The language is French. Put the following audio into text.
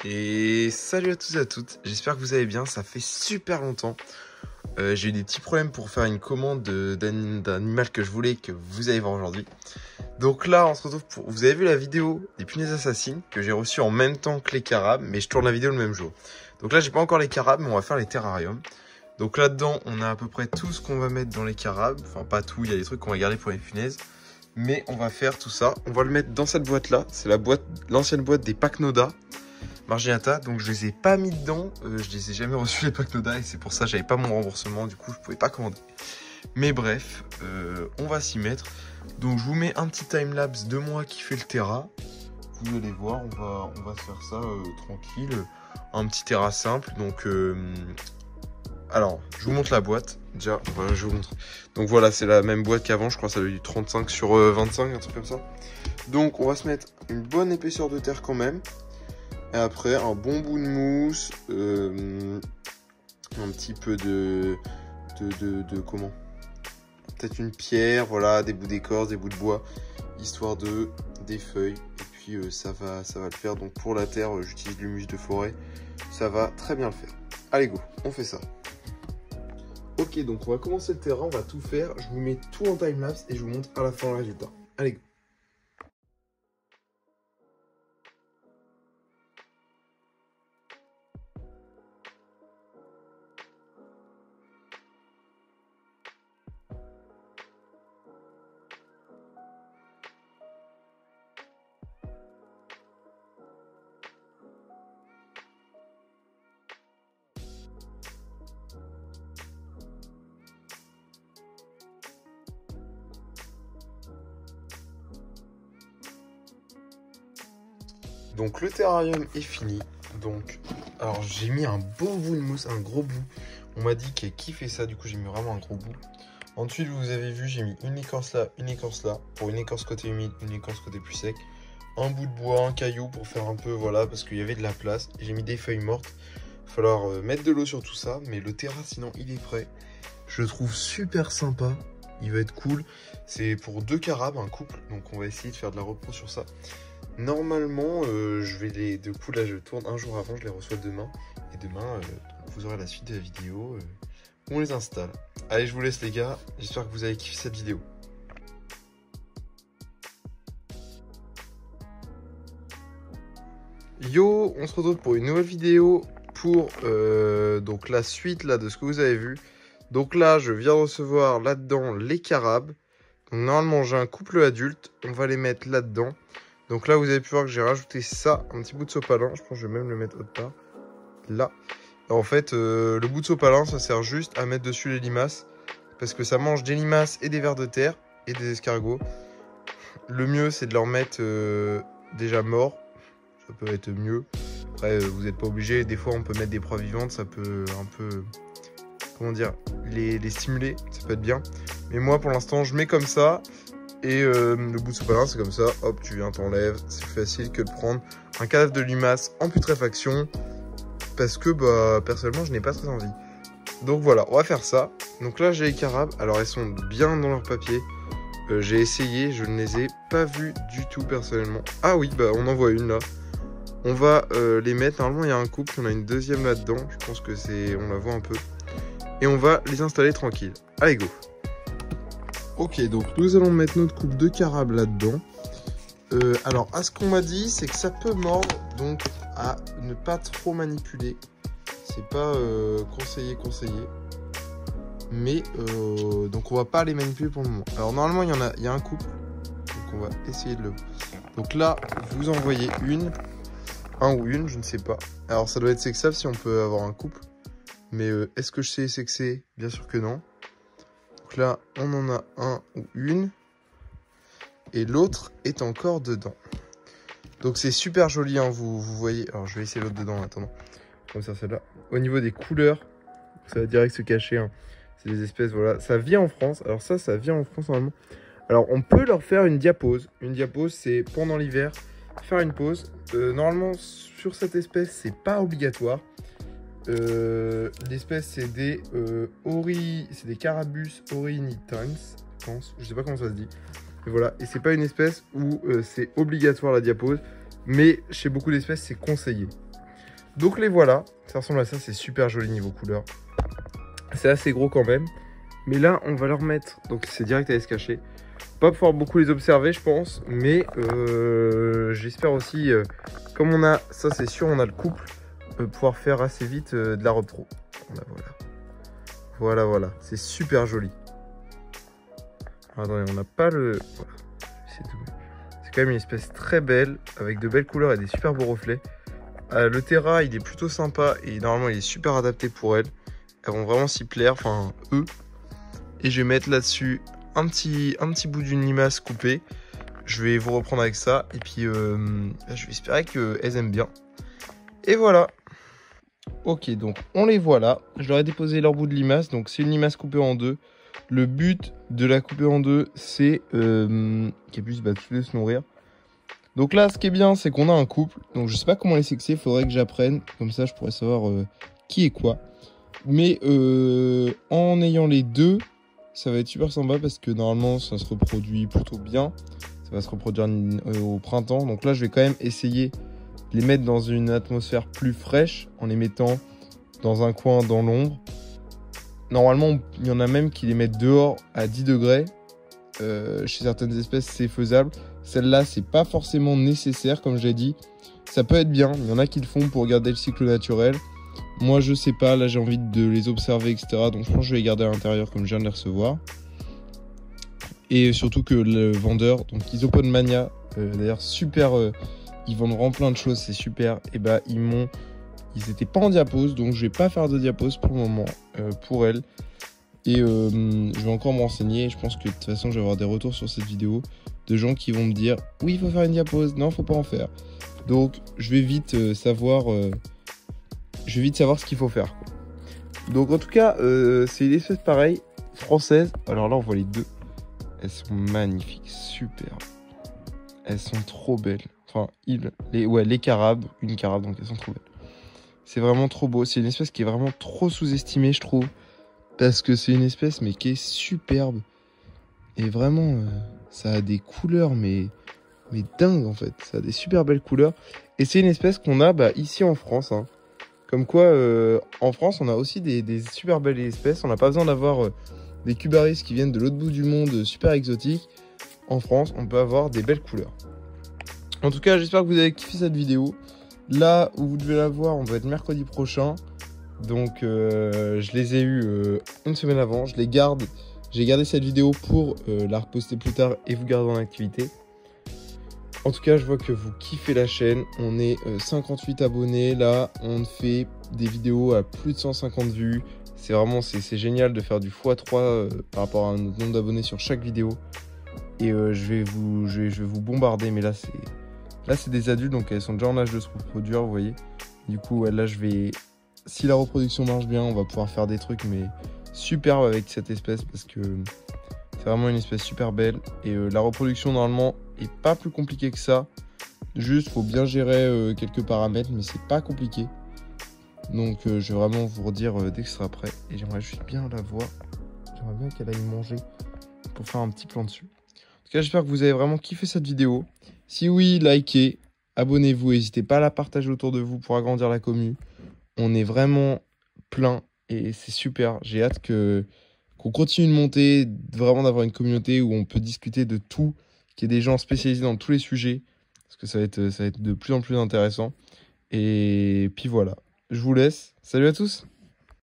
Et salut à tous et à toutes, j'espère que vous allez bien, ça fait super longtemps. J'ai eu des petits problèmes pour faire une commande d'un animal que je voulais, que vous allez voir aujourd'hui. Donc là, on se retrouve pour... Vous avez vu la vidéo des punaises assassines que j'ai reçue en même temps que les carabes, mais je tourne la vidéo le même jour. Donc là, j'ai pas encore les carabes, mais on va faire les terrariums. Donc là-dedans, on a à peu près tout ce qu'on va mettre dans les carabes. Enfin, pas tout, il y a des trucs qu'on va garder pour les punaises. Mais on va faire tout ça. On va le mettre dans cette boîte-là. C'est la boîte, l'ancienne boîte des packs Noda. Marginata, donc je les ai pas mis dedans, je les ai jamais reçus les packs Noda et c'est pour ça que j'avais pas mon remboursement, du coup je pouvais pas commander. Mais bref, on va s'y mettre. Donc je vous mets un petit timelapse de moi qui fait le terra. Vous allez voir, on va se faire ça tranquille. Un petit terra simple, donc alors je vous montre la boîte. Déjà, voilà, je vous montre. Donc voilà, c'est la même boîte qu'avant, je crois que ça doit être du 35 sur 25, un truc comme ça. Donc on va se mettre une bonne épaisseur de terre quand même. Et après, un bon bout de mousse, un petit peu de comment, peut-être une pierre, voilà, des bouts d'écorce, des bouts de bois, histoire de des feuilles. Et puis ça va le faire. Donc pour la terre, j'utilise de l'humus de forêt. Ça va très bien le faire. Allez go, on fait ça. Ok, donc on va commencer le terrain, on va tout faire. Je vous mets tout en timelapse et je vous montre à la fin le résultat. Allez go. Donc le terrarium est fini. Donc, alors j'ai mis un beau bout de mousse, un gros bout. On m'a dit qu'elle kiffait ça, du coup j'ai mis vraiment un gros bout. Ensuite, vous avez vu, j'ai mis une écorce là, pour une écorce côté humide, une écorce côté plus sec. Un bout de bois, un caillou pour faire un peu, voilà, parce qu'il y avait de la place. J'ai mis des feuilles mortes. Il va falloir mettre de l'eau sur tout ça, mais le terrain sinon il est prêt. Je le trouve super sympa, il va être cool. C'est pour 2 carabes, un couple, donc on va essayer de faire de la repro sur ça. Normalement, je vais les... Du coup, là, je tourne un jour avant, je les reçois demain. Et demain, vous aurez la suite de la vidéo où on les installe. Allez, je vous laisse les gars. J'espère que vous avez kiffé cette vidéo. Yo, on se retrouve pour une nouvelle vidéo pour donc la suite là de ce que vous avez vu. Donc là, je viens de recevoir là-dedans les carabes. Donc normalement, j'ai un couple adulte. On va les mettre là-dedans. Donc là, vous avez pu voir que j'ai rajouté ça, un petit bout de sopalin. Je pense que je vais même le mettre autre part. Là. Et en fait, le bout de sopalin, ça sert juste à mettre dessus les limaces. Parce que ça mange des limaces et des vers de terre et des escargots. Le mieux, c'est de leur mettre déjà morts. Ça peut être mieux. Après, vous n'êtes pas obligé. Des fois, on peut mettre des proies vivantes. Ça peut un peu... Comment dire, les stimuler. Ça peut être bien. Mais moi, pour l'instant, je mets comme ça. Et le bout de sopalin, c'est comme ça, hop, tu viens, t'enlèves. C'est facile que de prendre un cadavre de limace en putréfaction. Parce que, bah, personnellement, je n'ai pas très envie. Donc voilà, on va faire ça. Donc là, j'ai les carabes. Alors, elles sont bien dans leur papier. J'ai essayé, je ne les ai pas vues du tout, personnellement. Ah oui, bah, on en voit une, là. On va les mettre. Normalement, il y a un couple. On a une deuxième là-dedans. Je pense que c'est... On la voit un peu. Et on va les installer tranquille. Allez, go. Ok, donc nous allons mettre notre coupe de carabes là-dedans. Alors, à ce qu'on m'a dit, c'est que ça peut mordre, donc à ne pas trop manipuler. C'est pas conseillé. Mais, donc on va pas les manipuler pour le moment. Alors, normalement, il y a un couple. Donc, on va essayer de le... Donc là, vous en voyez un ou une, je ne sais pas. Alors, ça doit être sexable si on peut avoir un couple. Mais est-ce que je sais sexer? Bien sûr que non. Donc là, on en a un ou une. Et l'autre est encore dedans. Donc c'est super joli, hein, vous voyez. Alors je vais essayer l'autre dedans en attendant. Comme ça, celle-là. Au niveau des couleurs, ça va direct se cacher. Hein. C'est des espèces, voilà. Ça vient en France. Alors ça vient en France normalement. Alors on peut leur faire une diapause. Une diapause, c'est pendant l'hiver, faire une pause. Normalement, sur cette espèce, c'est pas obligatoire. L'espèce c'est des Carabus orinitans, je pense, je sais pas comment ça se dit. Et voilà, et c'est pas une espèce où c'est obligatoire la diapause, mais chez beaucoup d'espèces c'est conseillé. Donc les voilà, ça ressemble à ça, c'est super joli niveau couleur. C'est assez gros quand même. Mais là, on va leur mettre, donc c'est direct à se cacher. Pas pouvoir beaucoup les observer, je pense. Mais j'espère aussi, comme on a, ça c'est sûr, on a le couple, pouvoir faire assez vite de la repro. Voilà. Voilà, c'est super joli. Attendez, on n'a pas le... Voilà. C'est quand même une espèce très belle, avec de belles couleurs et des super beaux reflets. Le Terra, il est plutôt sympa et normalement, il est super adapté pour elles. Elles vont vraiment s'y plaire, enfin, eux. Et je vais mettre là-dessus un petit bout d'une limace coupée. Je vais vous reprendre avec ça. Et puis, je vais espérer qu'elles aiment bien. Et voilà. Ok, donc on les voit là. Je leur ai déposé leur bout de limace. Donc, c'est une limace coupée en deux. Le but de la couper en deux, c'est qu'elles puissent tous les se nourrir. Donc là, ce qui est bien, c'est qu'on a un couple. Donc je sais pas comment les sexer, faudrait que j'apprenne. Comme ça, je pourrais savoir qui est quoi. Mais en ayant les deux, ça va être super sympa parce que normalement, ça se reproduit plutôt bien. Ça va se reproduire au printemps. Donc là, je vais quand même essayer de les mettre dans une atmosphère plus fraîche en les mettant dans un coin dans l'ombre. Normalement, il y en a même qui les mettent dehors à 10 degrés. Chez certaines espèces, c'est faisable. Celle-là, c'est pas forcément nécessaire, comme je l'ai dit. Ça peut être bien. Il y en a qui le font pour garder le cycle naturel. Moi, je sais pas. Là, j'ai envie de les observer, etc. Donc, je pense que je vais les garder à l'intérieur comme je viens de les recevoir. Et surtout que le vendeur, donc Isopod Mania, d'ailleurs, super. Ils vendent vraiment plein de choses, c'est super. Et bah, ils étaient pas en diapose, donc je vais pas faire de diapose pour le moment pour elles. Et je vais encore me renseigner. Je pense que de toute façon, je vais avoir des retours sur cette vidéo de gens qui vont me dire oui, il faut faire une diapose, non, faut pas en faire. Donc, je vais vite savoir ce qu'il faut faire. Donc, en tout cas, c'est une espèce pareille, française. Alors là, on voit les deux. Elles sont magnifiques, super. Elles sont trop belles. Enfin, les carabes, une carabe, donc elles sont trop belles. C'est vraiment trop beau. C'est une espèce qui est vraiment trop sous-estimée, je trouve. Parce que c'est une espèce, mais qui est superbe. Et vraiment, ça a des couleurs, mais dingues, en fait. Ça a des super belles couleurs. Et c'est une espèce qu'on a ici en France. Hein. Comme quoi, en France, on a aussi des super belles espèces. On n'a pas besoin d'avoir des cubaris qui viennent de l'autre bout du monde, super exotiques. En France, on peut avoir des belles couleurs. En tout cas, j'espère que vous avez kiffé cette vidéo. Là où vous devez la voir, on va être mercredi prochain. Donc je les ai eus une semaine avant. J'ai gardé cette vidéo pour la reposter plus tard et vous garder en activité. En tout cas, je vois que vous kiffez la chaîne. On est 58 abonnés. Là, on fait des vidéos à plus de 150 vues. C'est génial de faire du x3 par rapport à notre nombre d'abonnés sur chaque vidéo. Et je vais vous bombarder. Mais là, c'est des adultes, donc elles sont déjà en âge de se reproduire, vous voyez. Du coup, là, si la reproduction marche bien, on va pouvoir faire des trucs, mais superbes avec cette espèce, parce que c'est vraiment une espèce super belle. Et la reproduction, normalement, est pas plus compliquée que ça. Juste, faut bien gérer quelques paramètres, mais c'est pas compliqué. Donc, je vais vraiment vous redire dès que ce sera prêt. Et j'aimerais juste bien la voir. J'aimerais bien qu'elle aille manger pour faire un petit plan dessus. En tout cas, j'espère que vous avez vraiment kiffé cette vidéo. Si oui, likez, abonnez-vous, n'hésitez pas à la partager autour de vous pour agrandir la commu. On est vraiment plein et c'est super. J'ai hâte qu'on continue de monter, vraiment d'avoir une communauté où on peut discuter de tout, qu'il y ait des gens spécialisés dans tous les sujets, parce que ça va être de plus en plus intéressant. Et puis voilà, je vous laisse. Salut à tous!